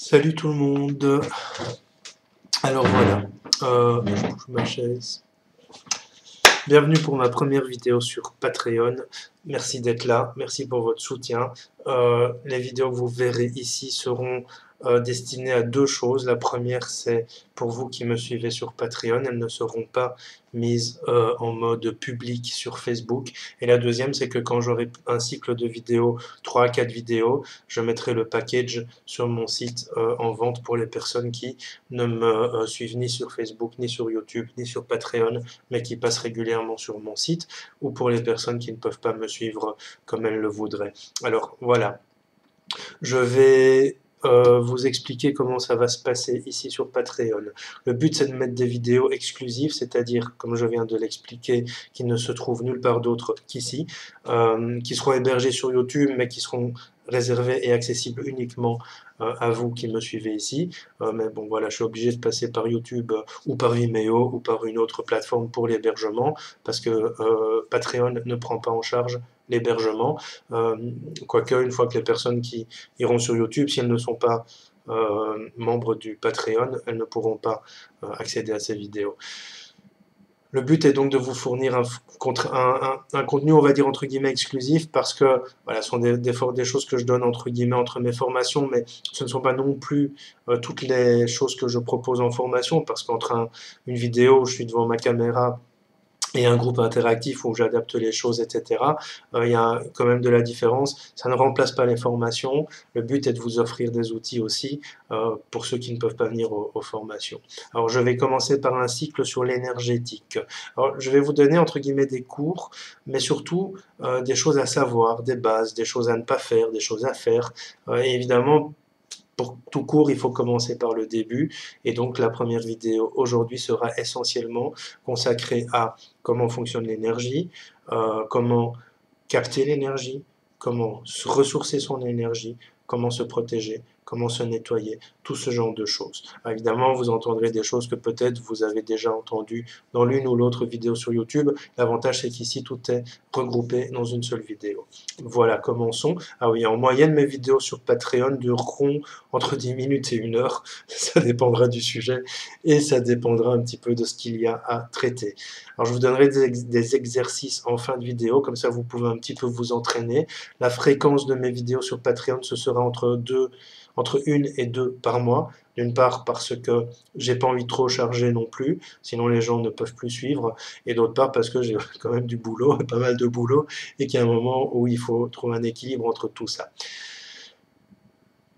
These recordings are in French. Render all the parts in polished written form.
Salut tout le monde. Alors voilà, je bouge ma chaise. Bienvenue pour ma première vidéo sur Patreon. Merci d'être là, merci pour votre soutien. Les vidéos que vous verrez ici seront destinées à deux choses. La première, c'est pour vous qui me suivez sur Patreon. Elles ne seront pas mises en mode public sur Facebook. Et la deuxième, c'est que quand j'aurai un cycle de vidéos, 3 à 4 vidéos, je mettrai le package sur mon site en vente pour les personnes qui ne me suivent ni sur Facebook, ni sur YouTube, ni sur Patreon, mais qui passent régulièrement sur mon site, ou pour les personnes qui ne peuvent pas me suivre comme elles le voudraient. Alors voilà, je vais vous expliquer comment ça va se passer ici sur Patreon. Le but, c'est de mettre des vidéos exclusives, c'est-à-dire, comme je viens de l'expliquer, qui ne se trouvent nulle part d'autre qu'ici, qui seront hébergées sur YouTube, mais qui seront réservées et accessibles uniquement à vous qui me suivez ici. Mais bon, voilà, je suis obligé de passer par YouTube ou par Vimeo ou par une autre plateforme pour l'hébergement, parce que Patreon ne prend pas en charge l'hébergement. Quoique, une fois que les personnes qui iront sur YouTube, si elles ne sont pas membres du Patreon, elles ne pourront pas accéder à ces vidéos. Le but est donc de vous fournir un contenu, on va dire, entre guillemets, exclusif, parce que voilà, ce sont des choses que je donne, entre guillemets, entre mes formations, mais ce ne sont pas non plus toutes les choses que je propose en formation, parce qu'entre une vidéo où je suis devant ma caméra et un groupe interactif où j'adapte les choses, etc. Il y a quand même de la différence. Ça ne remplace pas les formations. Le but est de vous offrir des outils aussi pour ceux qui ne peuvent pas venir aux formations. Alors, je vais commencer par un cycle sur l'énergétique. Alors, je vais vous donner, entre guillemets, des cours, mais surtout des choses à savoir, des bases, des choses à ne pas faire, des choses à faire. Et évidemment, pour tout court, il faut commencer par le début. Et donc, la première vidéo aujourd'hui sera essentiellement consacrée à comment fonctionne l'énergie, comment capter l'énergie, comment ressourcer son énergie, comment se protéger, comment se nettoyer, tout ce genre de choses. Alors évidemment, vous entendrez des choses que peut-être vous avez déjà entendues dans l'une ou l'autre vidéo sur YouTube. L'avantage, c'est qu'ici, tout est regroupé dans une seule vidéo. Voilà, commençons. Ah oui, en moyenne, mes vidéos sur Patreon dureront entre 10 minutes et 1 heure. Ça dépendra du sujet et ça dépendra un petit peu de ce qu'il y a à traiter. Alors, je vous donnerai des exercices en fin de vidéo, comme ça vous pouvez un petit peu vous entraîner. La fréquence de mes vidéos sur Patreon, ce sera entre 1 et 2 par mois. D'une part parce que j'ai pas envie de trop charger non plus, sinon les gens ne peuvent plus suivre, et d'autre part parce que j'ai quand même du boulot, pas mal de boulot, et qu'il y a un moment où il faut trouver un équilibre entre tout ça.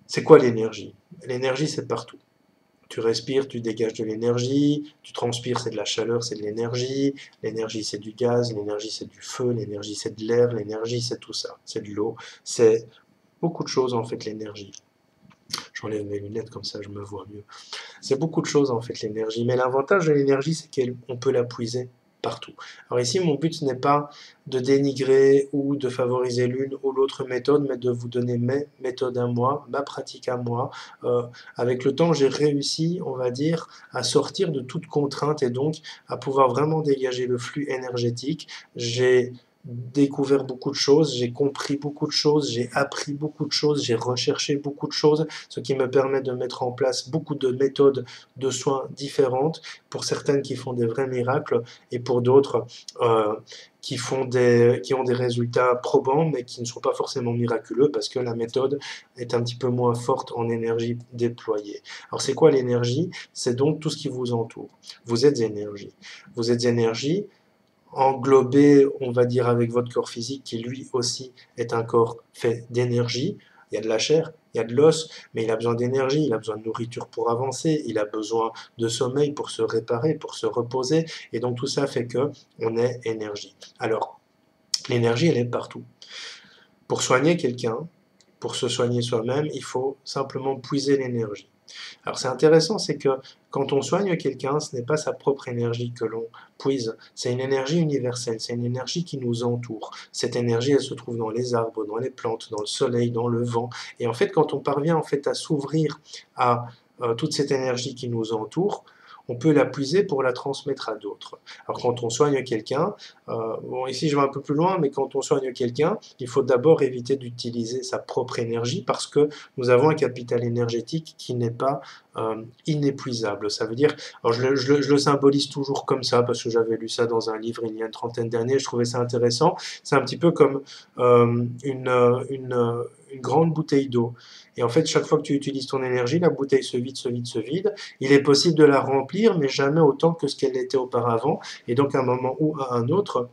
C'est quoi l'énergie? L'énergie, c'est partout. Tu respires, tu dégages de l'énergie, tu transpires, c'est de la chaleur, c'est de l'énergie c'est du gaz, l'énergie c'est du feu, l'énergie c'est de l'air, l'énergie c'est tout ça, c'est de l'eau, c'est beaucoup de choses en fait l'énergie. J'enlève mes lunettes comme ça je me vois mieux. C'est beaucoup de choses en fait l'énergie, mais l'avantage de l'énergie c'est qu'on peut la puiser partout. Alors ici mon but n'est pas de dénigrer ou de favoriser l'une ou l'autre méthode, mais de vous donner mes méthodes à moi, ma pratique à moi. Avec le temps j'ai réussi, on va dire, à sortir de toute contrainte et donc à pouvoir vraiment dégager le flux énergétique. J'ai découvert beaucoup de choses, j'ai compris beaucoup de choses, j'ai appris beaucoup de choses, j'ai recherché beaucoup de choses, ce qui me permet de mettre en place beaucoup de méthodes de soins différentes, pour certaines qui font des vrais miracles et pour d'autres qui ont des résultats probants mais qui ne sont pas forcément miraculeux parce que la méthode est un petit peu moins forte en énergie déployée. Alors c'est quoi l'énergie? C'est donc tout ce qui vous entoure. Vous êtes énergie. Vous êtes énergie englobé, on va dire, avec votre corps physique, qui lui aussi est un corps fait d'énergie. Il y a de la chair, il y a de l'os, mais il a besoin d'énergie, il a besoin de nourriture pour avancer, il a besoin de sommeil pour se réparer, pour se reposer, et donc tout ça fait que on est énergie. Alors, l'énergie, elle est partout. Pour soigner quelqu'un, pour se soigner soi-même, il faut simplement puiser l'énergie. Alors c'est intéressant, c'est que quand on soigne quelqu'un, ce n'est pas sa propre énergie que l'on puise, c'est une énergie universelle, c'est une énergie qui nous entoure. Cette énergie, elle se trouve dans les arbres, dans les plantes, dans le soleil, dans le vent. Et en fait, quand on parvient en fait à s'ouvrir à toute cette énergie qui nous entoure, on peut la puiser pour la transmettre à d'autres. Alors quand on soigne quelqu'un, bon ici je vais un peu plus loin, mais quand on soigne quelqu'un, il faut d'abord éviter d'utiliser sa propre énergie parce que nous avons un capital énergétique qui n'est pas inépuisable. Ça veut dire, alors je le symbolise toujours comme ça parce que j'avais lu ça dans un livre il y a une trentaine d'années, je trouvais ça intéressant. C'est un petit peu comme une grande bouteille d'eau. Et en fait, chaque fois que tu utilises ton énergie, la bouteille se vide, se vide, se vide. Il est possible de la remplir, mais jamais autant que ce qu'elle était auparavant. Et donc, à un moment ou à un autre,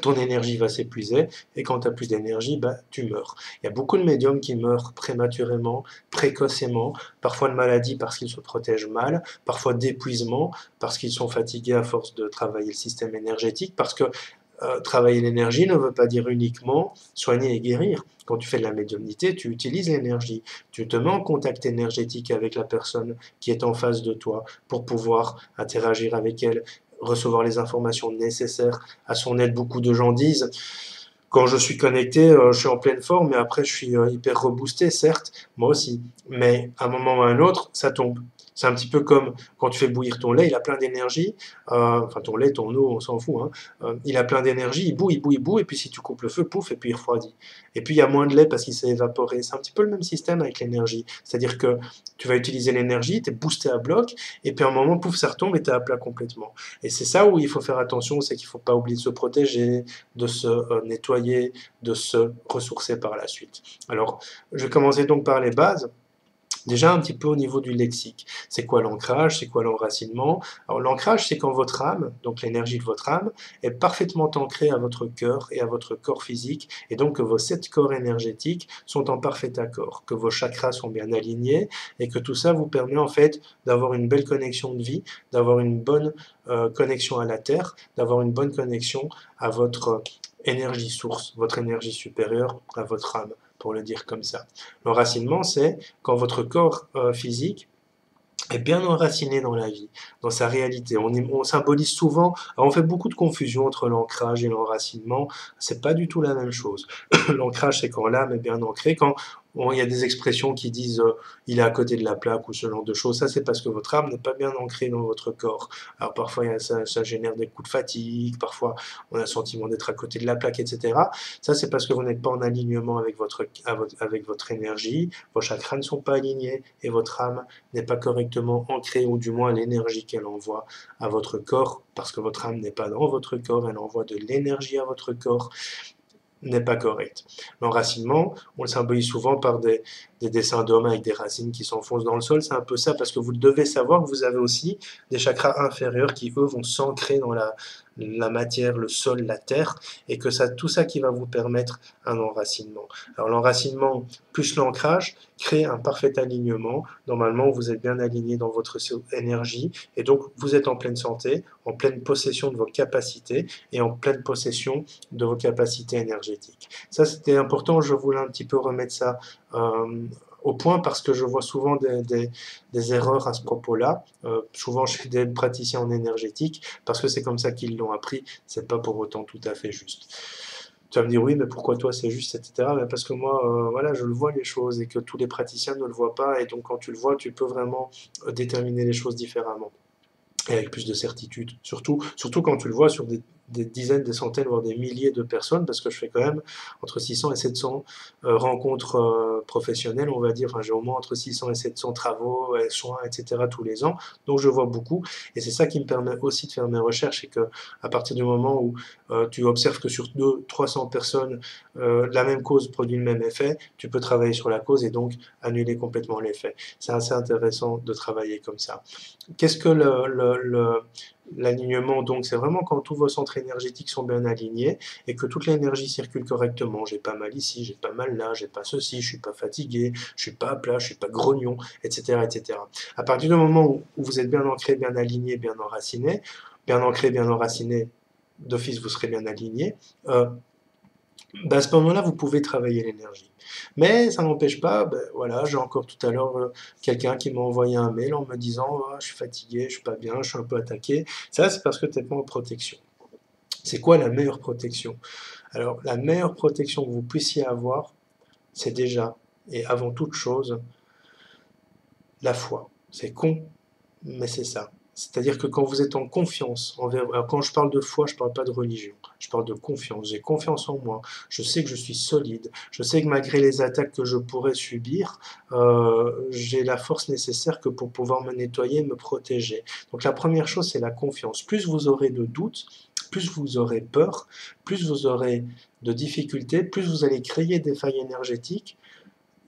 ton énergie va s'épuiser, et quand tu n'as plus d'énergie, bah, tu meurs. Il y a beaucoup de médiums qui meurent prématurément, précocement, parfois de maladie parce qu'ils se protègent mal, parfois d'épuisement parce qu'ils sont fatigués à force de travailler le système énergétique, parce que travailler l'énergie ne veut pas dire uniquement soigner et guérir. Quand tu fais de la médiumnité, tu utilises l'énergie. Tu te mets en contact énergétique avec la personne qui est en face de toi pour pouvoir interagir avec elle, recevoir les informations nécessaires à son aide. Beaucoup de gens disent, quand je suis connecté, je suis en pleine forme, mais après je suis hyper reboosté, certes, moi aussi. Mais à un moment ou à un autre, ça tombe. C'est un petit peu comme quand tu fais bouillir ton lait, il a plein d'énergie, enfin ton lait, ton eau, on s'en fout, hein. Il a plein d'énergie, il bout, il bout, il bout, et puis si tu coupes le feu, pouf, et puis il refroidit. Et puis il y a moins de lait parce qu'il s'est évaporé. C'est un petit peu le même système avec l'énergie. C'est-à-dire que tu vas utiliser l'énergie, tu es boosté à bloc, et puis à un moment, pouf, ça retombe et tu es à plat complètement. Et c'est ça où il faut faire attention, c'est qu'il ne faut pas oublier de se protéger, de se nettoyer, de se ressourcer par la suite. Alors, je vais commencer donc par les bases. Déjà un petit peu au niveau du lexique. C'est quoi l'ancrage? C'est quoi l'enracinement? Alors l'ancrage, c'est quand votre âme, donc l'énergie de votre âme, est parfaitement ancrée à votre cœur et à votre corps physique, et donc que vos 7 corps énergétiques sont en parfait accord, que vos chakras sont bien alignés, et que tout ça vous permet en fait d'avoir une belle connexion de vie, d'avoir une bonne connexion à la Terre, d'avoir une bonne connexion à votre énergie source, votre énergie supérieure, à votre âme, pour le dire comme ça. L'enracinement, c'est quand votre corps physique est bien enraciné dans la vie, dans sa réalité. On symbolise souvent, alors on fait beaucoup de confusion entre l'ancrage et l'enracinement, c'est pas du tout la même chose. L'ancrage, c'est quand l'âme est bien ancrée, quand il y a des expressions qui disent il est à côté de la plaque ou ce genre de choses, ça c'est parce que votre âme n'est pas bien ancrée dans votre corps. Alors parfois ça génère des coups de fatigue, parfois on a le sentiment d'être à côté de la plaque, etc. Ça c'est parce que vous n'êtes pas en alignement avec votre énergie, vos chakras ne sont pas alignés et votre âme n'est pas correctement ancrée, ou du moins l'énergie qu'elle envoie à votre corps, parce que votre âme n'est pas dans votre corps, elle envoie de l'énergie à votre corps, n'est pas correcte. L'enracinement, on le symbolise souvent par des dessins d'hommes avec des racines qui s'enfoncent dans le sol. C'est un peu ça, parce que vous devez savoir que vous avez aussi des chakras inférieurs qui, eux, vont s'ancrer dans la matière, le sol, la terre, et que ça, tout ça qui va vous permettre un enracinement. Alors l'enracinement plus l'ancrage crée un parfait alignement. Normalement, vous êtes bien aligné dans votre énergie, et donc vous êtes en pleine santé, en pleine possession de vos capacités, et en pleine possession de vos capacités énergétiques. Ça, c'était important, je voulais un petit peu remettre ça au point parce que je vois souvent des erreurs à ce propos-là, souvent chez des praticiens en énergétique, parce que c'est comme ça qu'ils l'ont appris, c'est pas pour autant tout à fait juste. Tu vas me dire oui, mais pourquoi toi c'est juste, etc. Mais parce que moi, voilà, je le vois les choses et que tous les praticiens ne le voient pas, et donc quand tu le vois, tu peux vraiment déterminer les choses différemment et avec plus de certitude. Surtout quand tu le vois sur des dizaines, des centaines, voire des milliers de personnes, parce que je fais quand même entre 600 et 700 rencontres professionnelles, on va dire. Enfin, j'ai au moins entre 600 et 700 travaux, soins, etc. tous les ans. Donc, je vois beaucoup. Et c'est ça qui me permet aussi de faire mes recherches, et que à partir du moment où tu observes que sur 200-300 personnes, la même cause produit le même effet, tu peux travailler sur la cause et donc annuler complètement l'effet. C'est assez intéressant de travailler comme ça. Qu'est-ce que l'alignement? Donc, c'est vraiment quand tous vos centres énergétiques sont bien alignés et que toute l'énergie circule correctement. J'ai pas mal ici, j'ai pas mal là, j'ai pas ceci, je suis pas fatigué, je suis pas à plat, je suis pas grognon, etc., etc. À partir du moment où vous êtes bien ancré, bien aligné, bien ancré, bien enraciné, d'office vous serez bien aligné. À ce moment-là, vous pouvez travailler l'énergie. Mais ça n'empêche pas, voilà, j'ai encore tout à l'heure quelqu'un qui m'a envoyé un mail en me disant je suis fatigué, je suis pas bien, je suis un peu attaqué. Ça, c'est parce que tu n'es pas en protection. C'est quoi la meilleure protection? Alors, la meilleure protection que vous puissiez avoir, c'est déjà, et avant toute chose, la foi. C'est con, mais c'est ça. C'est-à-dire que quand vous êtes en confiance, alors quand je parle de foi, je ne parle pas de religion, je parle de confiance. J'ai confiance en moi, je sais que je suis solide, je sais que malgré les attaques que je pourrais subir, j'ai la force nécessaire que pour pouvoir me nettoyer, me protéger. Donc la première chose, c'est la confiance. Plus vous aurez de doutes, plus vous aurez peur, plus vous aurez de difficultés, plus vous allez créer des failles énergétiques.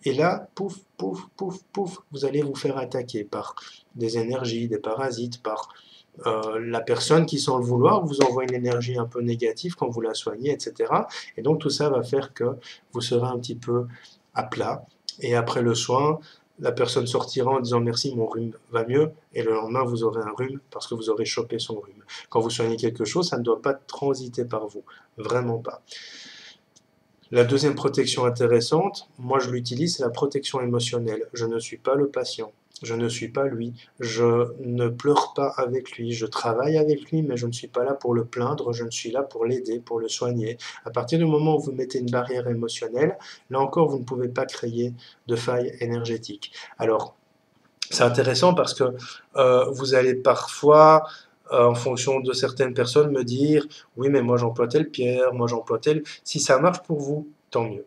Et là, pouf, pouf, pouf, pouf, vous allez vous faire attaquer par des énergies, des parasites, par la personne qui, sans le vouloir, vous envoie une énergie un peu négative quand vous la soignez, etc. Et donc tout ça va faire que vous serez un petit peu à plat. Et après le soin, la personne sortira en disant merci, mon rhume va mieux. Et le lendemain, vous aurez un rhume parce que vous aurez chopé son rhume. Quand vous soignez quelque chose, ça ne doit pas transiter par vous. Vraiment pas. La deuxième protection intéressante, moi je l'utilise, c'est la protection émotionnelle. Je ne suis pas le patient, je ne suis pas lui, je ne pleure pas avec lui, je travaille avec lui, mais je ne suis pas là pour le plaindre, je ne suis là pour l'aider, pour le soigner. À partir du moment où vous mettez une barrière émotionnelle, là encore, vous ne pouvez pas créer de faille énergétique. Alors, c'est intéressant parce que vous allez parfois, en fonction de certaines personnes, me dire oui, mais moi j'emploie telle pierre, moi j'emploie telle. Si ça marche pour vous, tant mieux.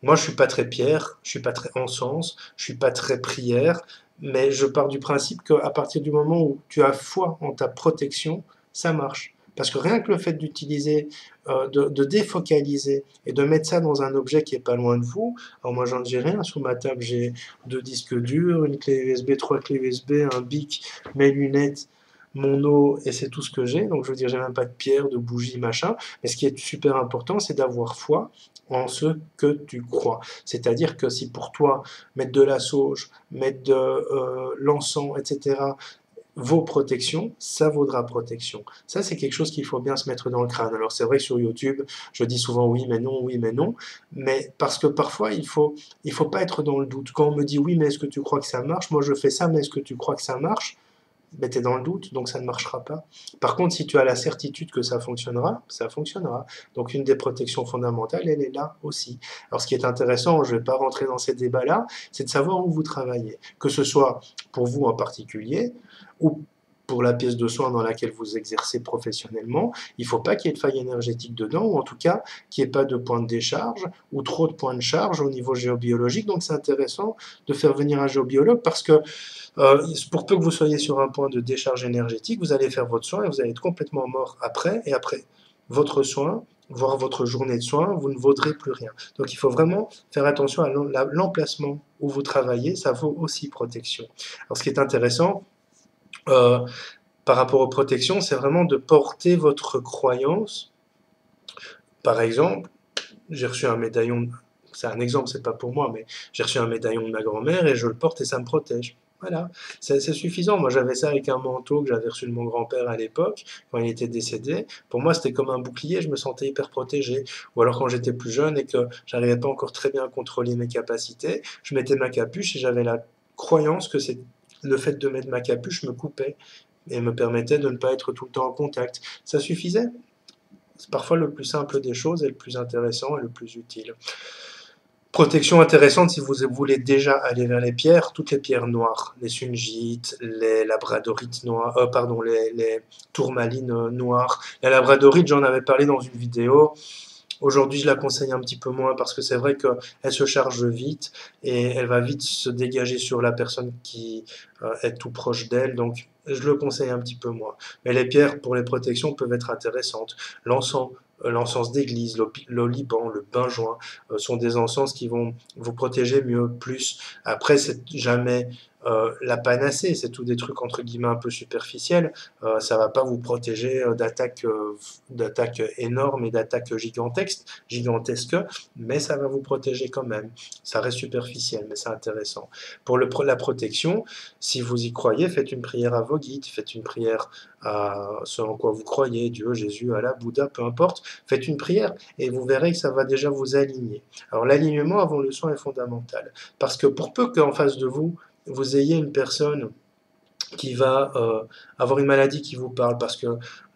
Moi, je suis pas très pierre, je suis pas très encens, je suis pas très prière, mais je pars du principe qu'à partir du moment où tu as foi en ta protection, ça marche. Parce que rien que le fait d'utiliser, de défocaliser et de mettre ça dans un objet qui est pas loin de vous, alors moi j'ai rien sous ma table, j'ai 2 disques durs, une clé USB, 3 clés USB, un bic, mes lunettes, mon eau, et c'est tout ce que j'ai. Donc je veux dire, j'ai même pas de pierre, de bougie, machin. Mais ce qui est super important, c'est d'avoir foi en ce que tu crois. C'est-à-dire que si pour toi, mettre de la sauge, mettre de l'encens, etc., vaut protection, ça vaudra protection. Ça, c'est quelque chose qu'il faut bien se mettre dans le crâne. Alors c'est vrai que sur YouTube, je dis souvent oui, mais non, mais parce que parfois, il faut pas être dans le doute. Quand on me dit oui, mais est-ce que tu crois que ça marche? Moi, je fais ça, mais est-ce que tu crois que ça marche? Ben, tu es dans le doute, donc ça ne marchera pas. Par contre, si tu as la certitude que ça fonctionnera, ça fonctionnera. Donc une des protections fondamentales, elle est là aussi. Alors ce qui est intéressant, je ne vais pas rentrer dans ces débats-là, c'est de savoir où vous travaillez. Que ce soit pour vous en particulier, ou pour la pièce de soins dans laquelle vous exercez professionnellement, il ne faut pas qu'il y ait de faille énergétique dedans, ou en tout cas qu'il n'y ait pas de point de décharge, ou trop de points de charge au niveau géobiologique. Donc c'est intéressant de faire venir un géobiologue parce que pour peu que vous soyez sur un point de décharge énergétique, vous allez faire votre soin et vous allez être complètement mort après, et après votre soin, voire votre journée de soins, vous ne vaudrez plus rien. Donc il faut vraiment faire attention à l'emplacement où vous travaillez, ça vaut aussi protection. Alors ce qui est intéressant, euh, par rapport aux protections, c'est vraiment de porter votre croyance. Par exemple, j'ai reçu un médaillon, c'est un exemple, c'est pas pour moi, mais j'ai reçu un médaillon de ma grand-mère et je le porte et ça me protège. Voilà, c'est suffisant. Moi, j'avais ça avec un manteau que j'avais reçu de mon grand-père à l'époque, quand il était décédé. Pour moi, c'était comme un bouclier, je me sentais hyper protégé. Ou alors, quand j'étais plus jeune et que j'arrivais pas encore très bien à contrôler mes capacités, je mettais ma capuche et j'avais la croyance que c'est le fait de mettre ma capuche me coupait et me permettait de ne pas être tout le temps en contact. Ça suffisait. C'est parfois le plus simple des choses et le plus intéressant et le plus utile. Protection intéressante si vous voulez déjà aller vers les pierres, toutes les pierres noires, les sungites, les labradorites noires, pardon, les tourmalines noires. La labradorite, j'en avais parlé dans une vidéo. Aujourd'hui, je la conseille un petit peu moins parce que c'est vrai qu'elle se charge vite et elle va vite se dégager sur la personne qui est tout proche d'elle. Donc, je le conseille un petit peu moins. Mais les pierres pour les protections peuvent être intéressantes. L'encens, l'encens d'église, l'oliban, le benjoin sont des encens qui vont vous protéger mieux, plus. Après, c'est jamais la panacée, c'est tout des trucs entre guillemets un peu superficiels. Ça va pas vous protéger d'attaques énormes et d'attaques gigantesques, mais ça va vous protéger quand même. Ça reste superficiel, mais c'est intéressant. Pour la protection, si vous y croyez, faites une prière à vos guides, faites une prière à ce en quoi vous croyez, Dieu, Jésus, Allah, Bouddha, peu importe, faites une prière et vous verrez que ça va déjà vous aligner. Alors l'alignement avant le soin est fondamental, parce que pour peu qu'en face de vous, vous ayez une personne qui va avoir une maladie qui vous parle, parce que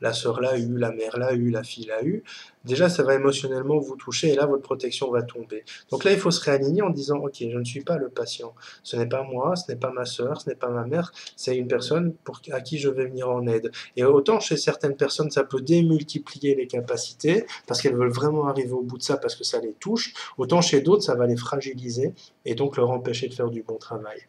la sœur l'a eu, la mère l'a eu, la fille l'a eu, déjà ça va émotionnellement vous toucher et là votre protection va tomber. Donc là il faut se réaligner en disant ok, je ne suis pas le patient, ce n'est pas moi, ce n'est pas ma sœur, ce n'est pas ma mère, c'est une personne à qui je vais venir en aide. Et autant chez certaines personnes ça peut démultiplier les capacités parce qu'elles veulent vraiment arriver au bout de ça parce que ça les touche, autant chez d'autres ça va les fragiliser et donc leur empêcher de faire du bon travail.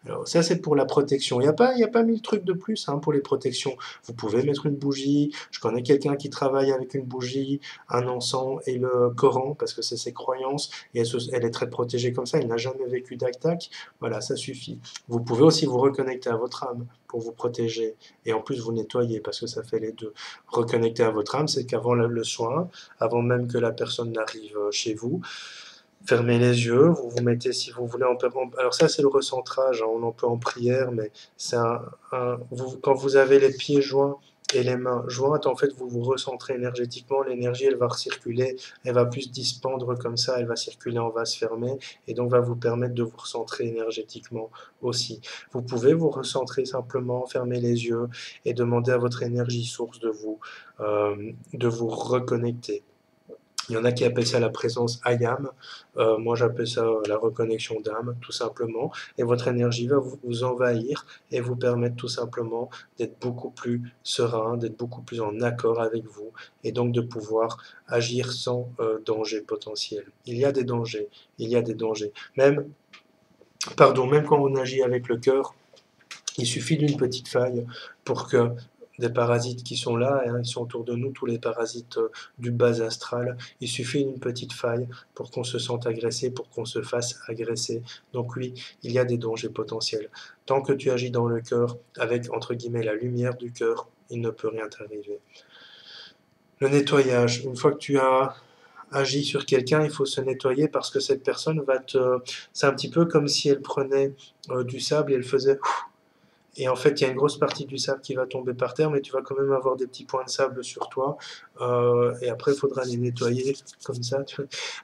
Alors ça c'est pour la protection. Il y a pas mille trucs de plus hein, pour les protections. Vous pouvez mettre une bougie. Je connais quelqu'un qui travaille avec une bougie, un encens et le Coran parce que c'est ses croyances et elle est très protégée comme ça. Elle n'a jamais vécu d'attaque. Voilà, ça suffit. Vous pouvez aussi vous reconnecter à votre âme pour vous protéger et en plus vous nettoyer parce que ça fait les deux. Reconnecter à votre âme, c'est qu'avant le soin, avant même que la personne n'arrive chez vous, fermez les yeux, vous vous mettez si vous voulez alors ça c'est le recentrage, hein, on en peut en prière, mais c'est quand vous avez les pieds joints et les mains jointes, en fait vous vous recentrez énergétiquement, l'énergie elle va recirculer, elle va plus dispandre comme ça, elle va circuler en vase fermé et donc va vous permettre de vous recentrer énergétiquement aussi. Vous pouvez vous recentrer simplement, fermer les yeux et demander à votre énergie source de vous reconnecter. Il y en a qui appellent ça la présence Ayam. Moi, j'appelle ça la reconnexion d'âme, tout simplement. Et votre énergie va vous envahir et vous permettre tout simplement d'être beaucoup plus serein, d'être beaucoup plus en accord avec vous et donc de pouvoir agir sans danger potentiel. Il y a des dangers, il y a des dangers. Même quand on agit avec le cœur, il suffit d'une petite faille pour que des parasites qui sont là, hein, ils sont autour de nous, tous les parasites du bas astral, il suffit d'une petite faille pour qu'on se sente agressé, pour qu'on se fasse agresser. Donc oui, il y a des dangers potentiels. Tant que tu agis dans le cœur, avec entre guillemets la lumière du cœur, il ne peut rien t'arriver. Le nettoyage, une fois que tu as agi sur quelqu'un, il faut se nettoyer parce que cette personne va te... C'est un petit peu comme si elle prenait du sable et elle faisait... Et en fait, il y a une grosse partie du sable qui va tomber par terre, mais tu vas quand même avoir des petits points de sable sur toi. Et après, il faudra les nettoyer comme ça.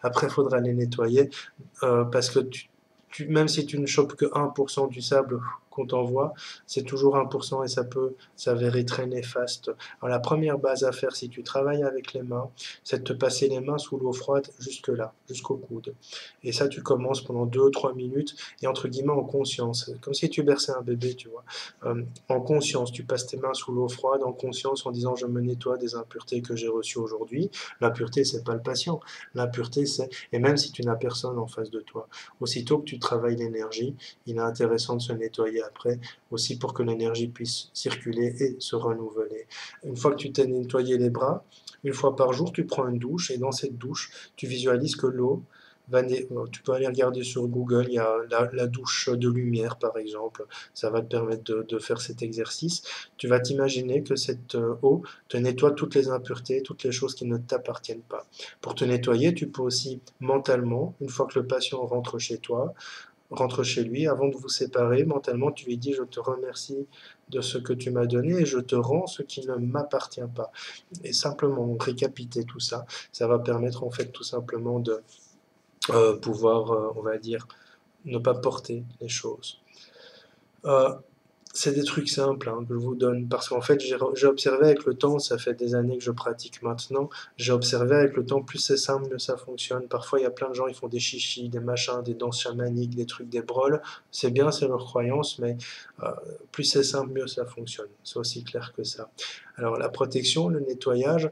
Après, il faudra les nettoyer parce que même si tu ne chopes que 1% du sable qu'on t'envoie, c'est toujours 1% et ça peut s'avérer très néfaste. Alors, la première base à faire si tu travailles avec les mains, c'est de te passer les mains sous l'eau froide jusque là, jusqu'au coude. Et ça, tu commences pendant 2-3 minutes et entre guillemets en conscience, comme si tu berçais un bébé, tu vois. En conscience, tu passes tes mains sous l'eau froide, en conscience, en disant je me nettoie des impuretés que j'ai reçues aujourd'hui. L'impureté, c'est pas le patient. L'impureté, c'est, et même si tu n'as personne en face de toi, aussitôt que tu travailles l'énergie, il est intéressant de se nettoyer après, aussi pour que l'énergie puisse circuler et se renouveler. Une fois que tu t'es nettoyé les bras, une fois par jour, tu prends une douche et dans cette douche, tu visualises que l'eau tu peux aller regarder sur Google, il y a la douche de lumière par exemple, ça va te permettre de faire cet exercice. Tu vas t'imaginer que cette eau te nettoie toutes les impuretés, toutes les choses qui ne t'appartiennent pas. Pour te nettoyer, tu peux aussi mentalement, une fois que le patient rentre chez toi, rentre chez lui, avant de vous séparer, mentalement, tu lui dis je te remercie de ce que tu m'as donné et je te rends ce qui ne m'appartient pas. Et simplement récapiter tout ça, ça va permettre en fait tout simplement de pouvoir, on va dire, ne pas porter les choses. Euh, c'est des trucs simples hein, que je vous donne parce qu'en fait j'ai observé avec le temps, ça fait des années que je pratique maintenant, j'ai observé avec le temps, plus c'est simple, mieux ça fonctionne. Parfois il y a plein de gens, ils font des chichis, des machins, des danses chamaniques, des trucs, des broles, c'est bien, c'est leur croyance, mais euh, plus c'est simple, mieux ça fonctionne, c'est aussi clair que ça. Alors la protection, le nettoyage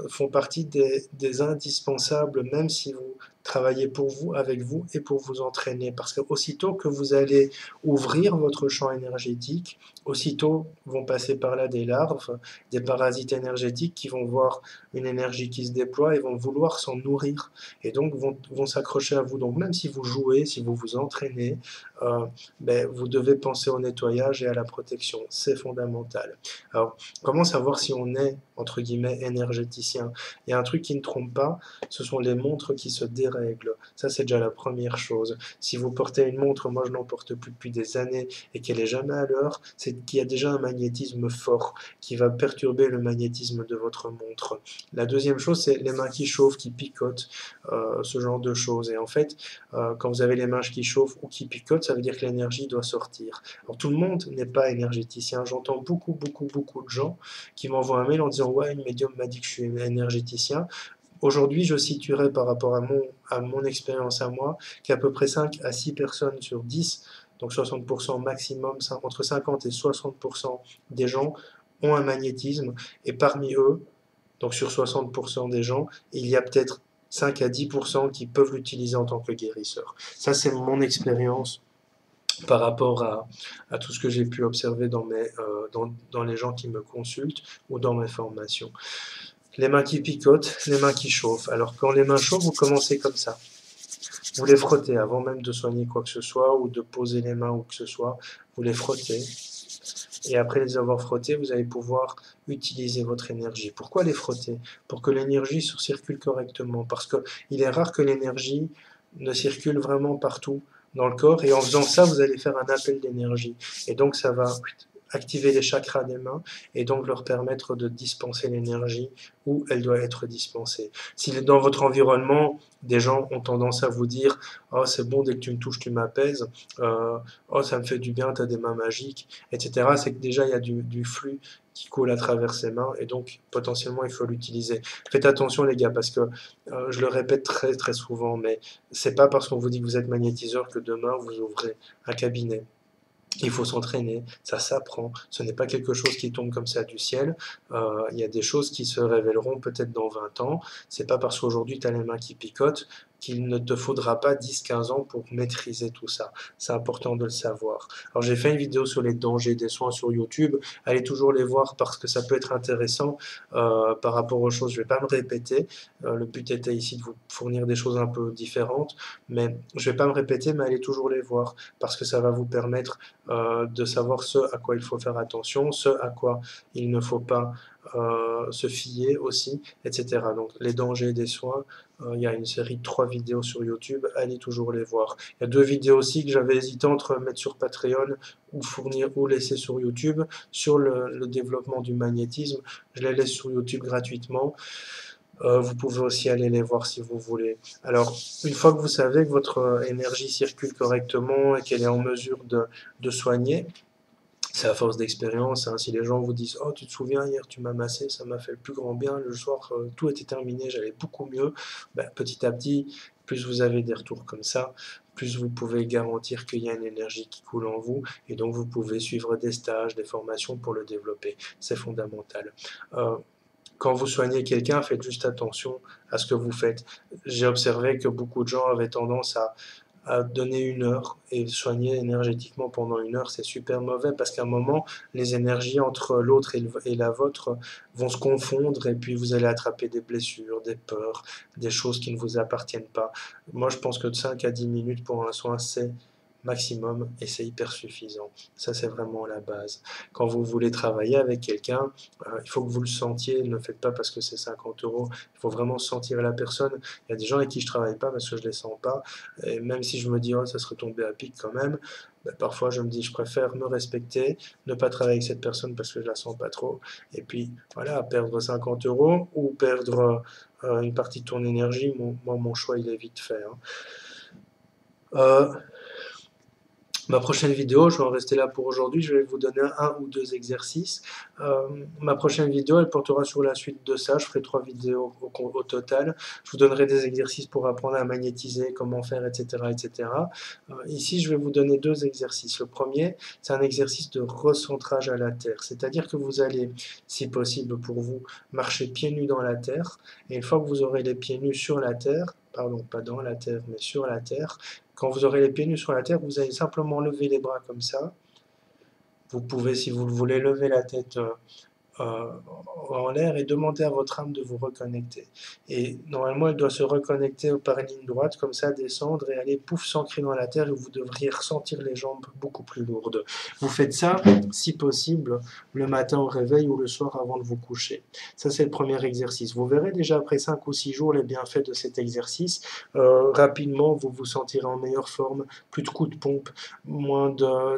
font partie des indispensables, même si vous travaillez pour vous, avec vous et pour vous entraîner, parce que aussitôt que vous allez ouvrir votre champ énergétique, aussitôt vont passer par là des larves, des parasites énergétiques qui vont voir une énergie qui se déploie et vont vouloir s'en nourrir et donc vont s'accrocher à vous. Donc même si vous jouez, si vous vous entraînez, vous devez penser au nettoyage et à la protection, c'est fondamental. Alors comment savoir si on est entre guillemets énergéticien? Il y a un truc qui ne trompe pas, ce sont les montres qui se dérèglent. Ça c'est déjà la première chose. Si vous portez une montre, moi je n'en porte plus depuis des années et qu'elle est jamais à l'heure, c'est qu'il y a déjà un magnétisme fort qui va perturber le magnétisme de votre montre. La deuxième chose, c'est les mains qui chauffent, qui picotent, ce genre de choses. Et en fait, quand vous avez les mains qui chauffent ou qui picotent, ça veut dire que l'énergie doit sortir. Alors tout le monde n'est pas énergéticien. J'entends beaucoup de gens qui m'envoient un mail en disant ouais, une médium m'a dit que je suis énergéticien. Aujourd'hui, je situerais par rapport à mon expérience à moi, qu'à peu près 5 à 6 personnes sur 10, donc 60% maximum, entre 50 et 60% des gens ont un magnétisme, et parmi eux, donc sur 60% des gens, il y a peut-être 5 à 10% qui peuvent l'utiliser en tant que guérisseur. Ça, c'est mon expérience par rapport à tout ce que j'ai pu observer dans les gens qui me consultent ou dans mes formations. Les mains qui picotent, les mains qui chauffent. Alors quand les mains chauffent, vous commencez comme ça. Vous les frottez avant même de soigner quoi que ce soit ou de poser les mains ou que ce soit. Vous les frottez. Et après les avoir frottés, vous allez pouvoir utiliser votre énergie. Pourquoi les frotter? Pour que l'énergie circule correctement. Parce qu'il est rare que l'énergie ne circule vraiment partout dans le corps. Et en faisant ça, vous allez faire un appel d'énergie. Et donc ça va activer les chakras des mains et donc leur permettre de dispenser l'énergie où elle doit être dispensée. Si dans votre environnement, des gens ont tendance à vous dire « Oh, c'est bon, dès que tu me touches, tu m'apaises. Oh, ça me fait du bien, tu as des mains magiques, etc. » C'est que déjà, il y a du flux qui coule à travers ses mains et donc potentiellement, il faut l'utiliser. Faites attention, les gars, parce que je le répète très souvent, mais c'est pas parce qu'on vous dit que vous êtes magnétiseur que demain, vous ouvrez un cabinet. Il faut s'entraîner, ça s'apprend, ce n'est pas quelque chose qui tombe comme ça du ciel, il y a des choses qui se révéleront peut-être dans 20 ans, c'est pas parce qu'aujourd'hui tu as les mains qui picotent qu'il ne te faudra pas 10-15 ans pour maîtriser tout ça, c'est important de le savoir. Alors j'ai fait une vidéo sur les dangers des soins sur YouTube, allez toujours les voir parce que ça peut être intéressant par rapport aux choses, je vais pas me répéter, le but était ici de vous fournir des choses un peu différentes, mais je vais pas me répéter, mais allez toujours les voir parce que ça va vous permettre de savoir ce à quoi il faut faire attention, ce à quoi il ne faut pas se fier aussi, etc. Donc les dangers des soins, il y a une série de 3 vidéos sur YouTube, allez toujours les voir. Il y a 2 vidéos aussi que j'avais hésité entre mettre sur Patreon ou fournir ou laisser sur YouTube, sur le développement du magnétisme, je les laisse sur YouTube gratuitement. Vous pouvez aussi aller les voir si vous voulez. Alors, une fois que vous savez que votre énergie circule correctement et qu'elle est en mesure de soigner, c'est à force d'expérience. Hein. Si les gens vous disent « Oh, tu te souviens, hier tu m'as massé, ça m'a fait le plus grand bien, le soir tout était terminé, j'allais beaucoup mieux. » Ben, petit à petit, plus vous avez des retours comme ça, plus vous pouvez garantir qu'il y a une énergie qui coule en vous et donc vous pouvez suivre des stages, des formations pour le développer. C'est fondamental. Quand vous soignez quelqu'un, faites juste attention à ce que vous faites. J'ai observé que beaucoup de gens avaient tendance à donner 1 heure et soigner énergétiquement pendant 1 heure, c'est super mauvais parce qu'à un moment, les énergies entre l'autre et la vôtre vont se confondre et puis vous allez attraper des blessures, des peurs, des choses qui ne vous appartiennent pas. Moi, je pense que de 5 à 10 minutes pour un soin, c'est maximum et c'est hyper suffisant. Ça, c'est vraiment la base. Quand vous voulez travailler avec quelqu'un, il faut que vous le sentiez. Ne le faites pas parce que c'est 50 euros. Il faut vraiment sentir la personne. Il y a des gens avec qui je travaille pas parce que je les sens pas. Et même si je me dis, oh, ça serait tombé à pic quand même, ben, parfois je me dis, je préfère me respecter, ne pas travailler avec cette personne parce que je la sens pas trop. Et puis, voilà, perdre 50 euros ou perdre une partie de ton énergie, moi, mon choix, il est vite fait. Hein. Ma prochaine vidéo, je vais en rester là pour aujourd'hui, je vais vous donner 1 ou 2 exercices. Ma prochaine vidéo, elle portera sur la suite de ça, je ferai 3 vidéos au total. Je vous donnerai des exercices pour apprendre à magnétiser, comment faire, etc. etc. Ici, je vais vous donner 2 exercices. Le premier, c'est un exercice de recentrage à la terre, c'est-à-dire que vous allez, si possible pour vous, marcher pieds nus dans la terre, et une fois que vous aurez les pieds nus sur la terre, pardon, pas dans la terre, mais sur la terre, quand vous aurez les pieds nus sur la terre, vous allez simplement lever les bras comme ça. Vous pouvez, si vous le voulez, lever la tête en l'air et demander à votre âme de vous reconnecter. Et normalement, elle doit se reconnecter par une ligne droite, comme ça, descendre et aller pouf, s'ancrer dans la terre et vous devriez ressentir les jambes beaucoup plus lourdes. Vous faites ça, si possible, le matin au réveil ou le soir avant de vous coucher. Ça, c'est le premier exercice. Vous verrez déjà après 5 ou 6 jours les bienfaits de cet exercice. Rapidement, vous vous sentirez en meilleure forme, plus de coups de pompe, moins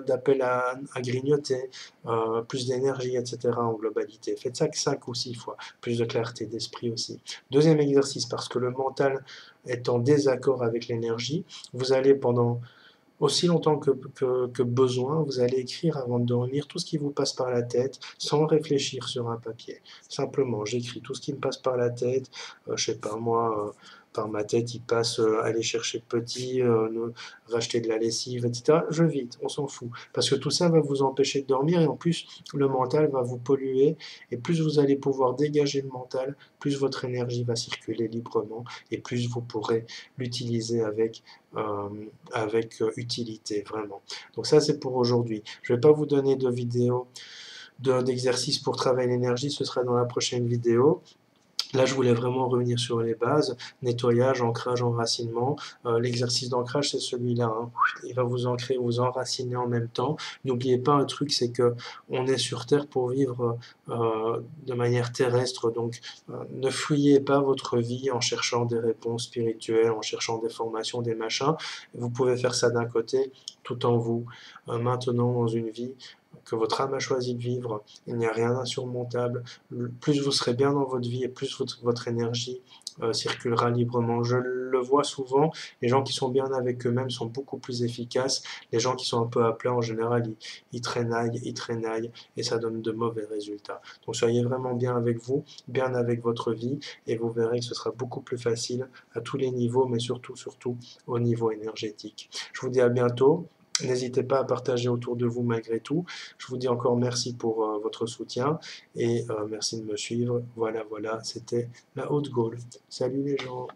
d'appels à grignoter, plus d'énergie, etc. en globalité. globalité. Faites ça 5 ou 6 fois, plus de clarté d'esprit aussi. Deuxième exercice, parce que le mental est en désaccord avec l'énergie, vous allez pendant aussi longtemps que besoin, vous allez écrire avant de dormir tout ce qui vous passe par la tête, sans réfléchir sur un papier. Simplement, j'écris tout ce qui me passe par la tête, je sais pas moi, par ma tête, il passe aller chercher petit, racheter de la lessive, etc. Je vide, on s'en fout. Parce que tout ça va vous empêcher de dormir et en plus, le mental va vous polluer et plus vous allez pouvoir dégager le mental, plus votre énergie va circuler librement et plus vous pourrez l'utiliser avec utilité, vraiment. Donc ça, c'est pour aujourd'hui. Je ne vais pas vous donner de vidéo d'exercice pour travailler l'énergie, ce sera dans la prochaine vidéo. Là, je voulais vraiment revenir sur les bases, nettoyage, ancrage, enracinement. L'exercice d'ancrage, c'est celui-là, hein. Il va vous ancrer, vous enraciner en même temps. N'oubliez pas un truc, c'est que on est sur Terre pour vivre de manière terrestre. Donc, ne fuyez pas votre vie en cherchant des réponses spirituelles, en cherchant des formations, des machins. Vous pouvez faire ça d'un côté, tout en vous maintenant dans une vie que votre âme a choisi de vivre. Il n'y a rien d'insurmontable. Plus vous serez bien dans votre vie et plus votre énergie circulera librement. Je le vois souvent, les gens qui sont bien avec eux-mêmes sont beaucoup plus efficaces. Les gens qui sont un peu à plat, en général, ils traînaillent et ça donne de mauvais résultats. Donc soyez vraiment bien avec vous, bien avec votre vie et vous verrez que ce sera beaucoup plus facile à tous les niveaux, mais surtout au niveau énergétique. Je vous dis à bientôt. N'hésitez pas à partager autour de vous malgré tout. Je vous dis encore merci pour votre soutien et merci de me suivre. Voilà, c'était la Haute Gaule. Salut les gens.